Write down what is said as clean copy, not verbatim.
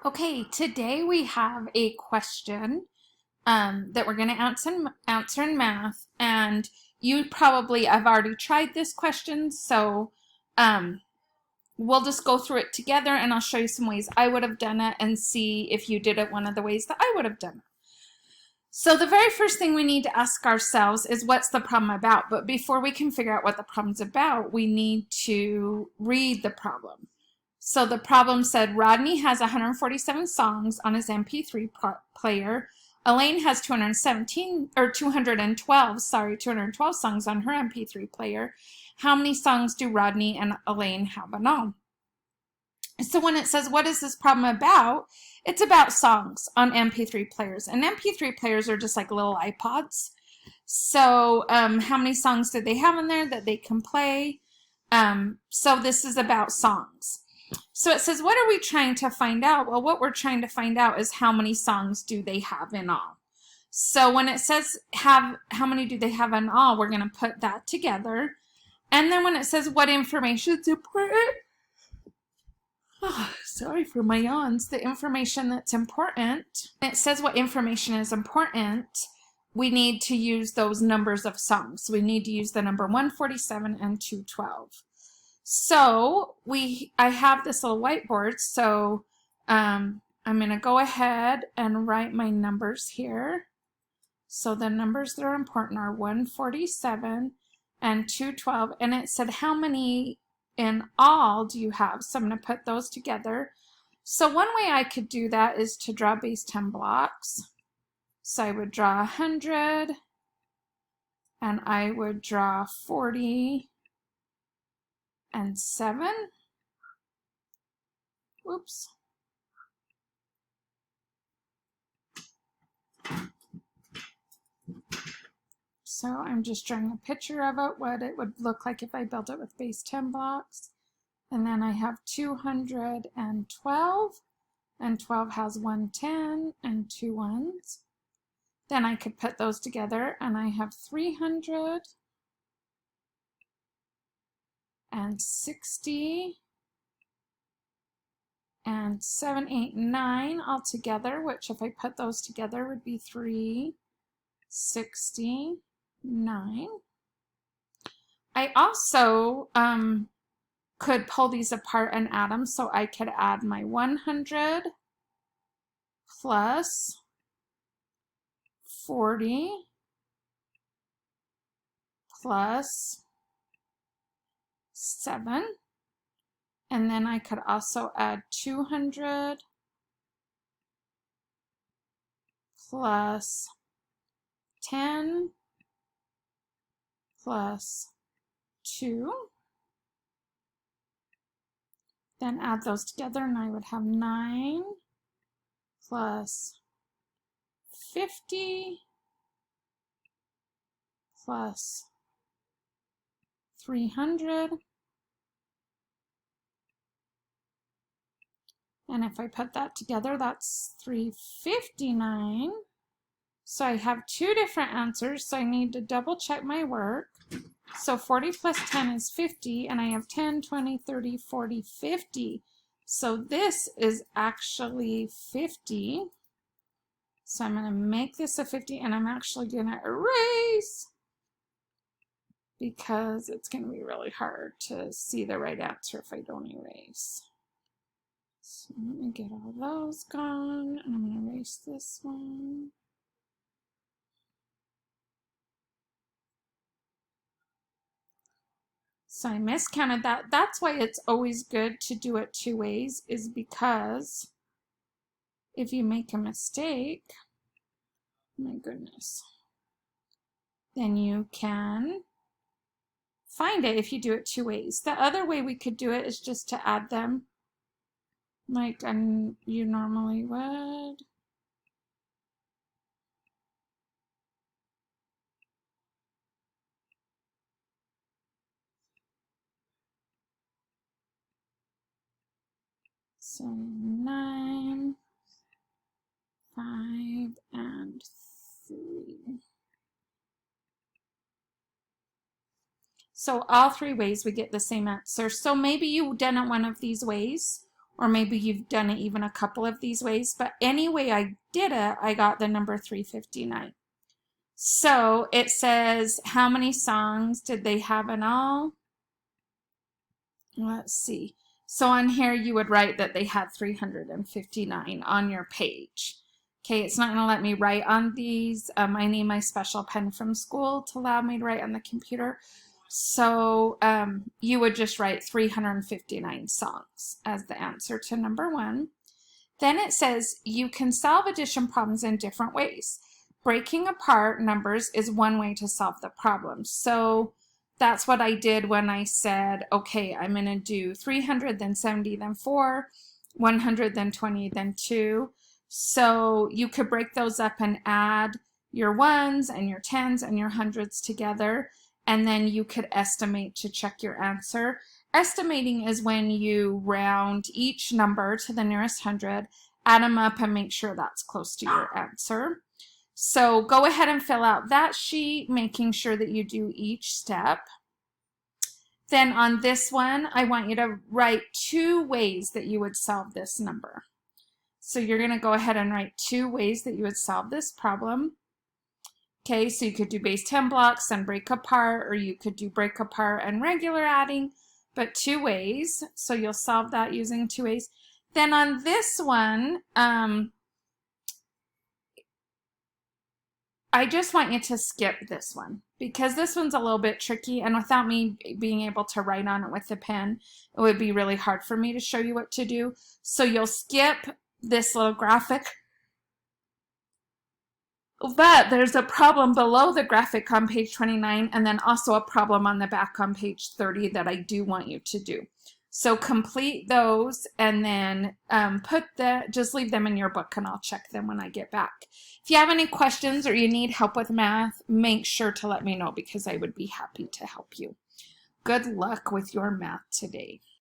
Okay, today we have a question that we're going to answer in math, and you probably have already tried this question, so um, we'll just go through it together, and I'll show you some ways I would have done it and see if you did it one of the ways that I would have done it. So the very first thing we need to ask ourselves is, what's the problem about? But before we can figure out what the problem's about, we need to read the problem. So the problem said Rodney has 147 songs on his MP3 player. Elaine has 212 songs on her MP3 player. How many songs do Rodney and Elaine have in all? So when it says, what is this problem about? It's about songs on MP3 players. And MP3 players are just like little iPods. So how many songs do they have in there that they can play? So this is about songs. So it says, what are we trying to find out? Well, what we're trying to find out is how many songs do they have in all. So when it says how many do they have in all, we're going to put that together. And then when it says what information is important, sorry for my yawns, the information that's important, it says what information is important, we need to use those numbers of songs. So we need to use the number 147 and 212. So I have this little whiteboard, so I'm going to go ahead and write my numbers here. So the numbers that are important are 147 and 212, and it said how many in all do you have? So I'm going to put those together. So one way I could do that is to draw base 10 blocks. So I would draw 100, and I would draw 40, and 7. Whoops. So I'm just drawing a picture of it, what it would look like if I built it with base 10 blocks. And then I have 212, and 12 has 110 and 2 ones. Then I could put those together, and I have 300 and 60 and 7, 8, 9 all together, which if I put those together would be 369. I also could pull these apart and add them, so I could add my 100 plus 40 plus 7, and then I could also add 200 plus 10 plus 2, then add those together, and I would have 9 plus 50 plus 300, and if I put that together, that's 359. So I have two different answers, so I need to double check my work. So 40 plus 10 is 50, and I have 10, 20, 30, 40, 50. So this is actually 50. So I'm going to make this a 50, and I'm actually going to erase because it's going to be really hard to see the right answer if I don't erase. So let me get all those gone, and I'm going to erase this one. So I miscounted that. That's why it's always good to do it two ways, is because if you make a mistake, my goodness, then you can find it if you do it two ways. The other way we could do it is just to add them like you normally would. So 9, 5, and 3. So all three ways we get the same answer. So maybe you done it one of these ways, or maybe you've done it even a couple of these ways, but any way I did it, I got the number 359. So it says, how many songs did they have in all? Let's see. So on here, you would write that they had 359 on your page. Okay, it's not going to let me write on these. I need my special pen from school to allow me to write on the computer. So you would just write 359 songs as the answer to number 1. Then it says you can solve addition problems in different ways. Breaking apart numbers is one way to solve the problem. So that's what I did when I said, okay, I'm going to do 300, then 70, then 4, 100, then 20, then 2. So you could break those up and add your ones and your tens and your hundreds together, and then you could estimate to check your answer. Estimating is when you round each number to the nearest hundred, add them up, and make sure that's close to your answer. So go ahead and fill out that sheet, making sure that you do each step. Then on this one, I want you to write 2 ways that you would solve this number. So you're going to go ahead and write 2 ways that you would solve this problem. Okay, so you could do base 10 blocks and break apart, or you could do break apart and regular adding, but 2 ways. So you'll solve that using 2 ways. Then on this one, I just want you to skip this one because this one's a little bit tricky, and without me being able to write on it with a pen, it would be really hard for me to show you what to do. So you'll skip this little graphic. But there's a problem below the graphic on page 29, and then also a problem on the back on page 30 that I do want you to do. So complete those, and then just leave them in your book, and I'll check them when I get back. If you have any questions or you need help with math, make sure to let me know because I would be happy to help you. Good luck with your math today.